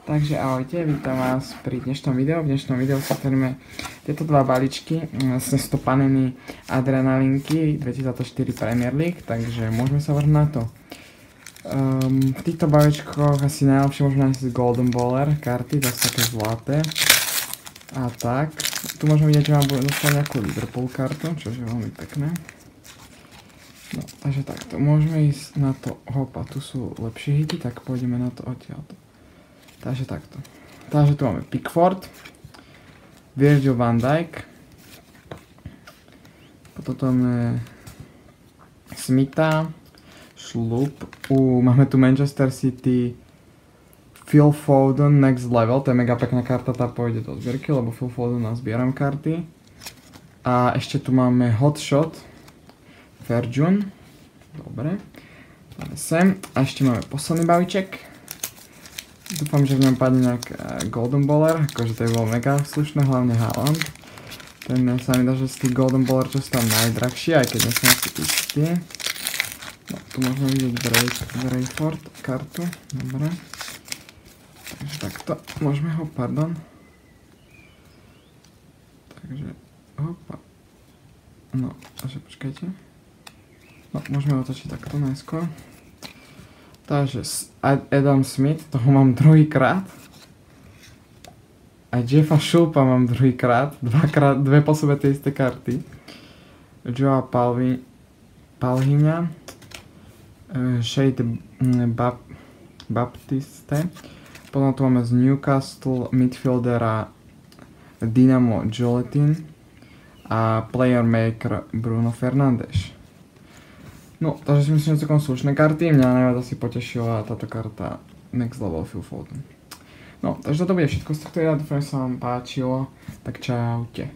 Takže ahojte, vítam vás pri dnešnom videu. V dnešnom videu si otvoríme tieto dva balíčky. Vlastne sú to paneny Adrenalinky 2004 Premier League, takže môžeme sa vrhnúť na to. V týchto balíčkoch asi najlepšie môžeme nájsť Golden Baller karty, to sú také zlaté. A tak, tu môžeme vidieť, že vám bude dostať nejakú Liverpool kartu, čo je veľmi pekné. No, takže takto, môžeme ísť na to, hopa, tu sú lepšie hity, tak pôjdeme na to odtiaľto. Takže takto. Takže tu máme Pickford, Virgil van Dijk, potom je Smitha, Šlup, máme tu Manchester City, Phil Foden Next Level, to je mega pekná karta, tá pôjde do zbierky, lebo Phil Foden zbieram karty. A ešte tu máme Hotshot, Ferjun, dobre, dáme sem. A ešte máme posledný balíček. Dúfam, že v ňom padne nejak Golden Baller, akože to je bolo mega slušné, hlavne Haaland. Ten sa mi dá, že z tých Golden Baller, čo sú tam najdrahšie, aj keď nie som si istý. No, tu môžeme vidieť Brayford kartu, dobre. Takže takto, môžeme ho, pardon. Takže, hopa. No, takže počkajte. No, môžeme otočiť takto najskôr. Takže Adam Smith, toho mám druhýkrát. A Jeffa Šulpa mám druhýkrát. Dve po sebe tie isté karty. Joa Palhinha. Shade Baptiste. Potom tu máme z Newcastle midfieldera Dynamo Joletin. A player maker Bruno Fernandes. No, takže si myslím, že celkom slušné karty. Mňa najviac asi potešila táto karta Next Level Phil Foden. No, takže toto bude všetko z tohto videa, dúfam, že sa vám páčilo. Tak čaute.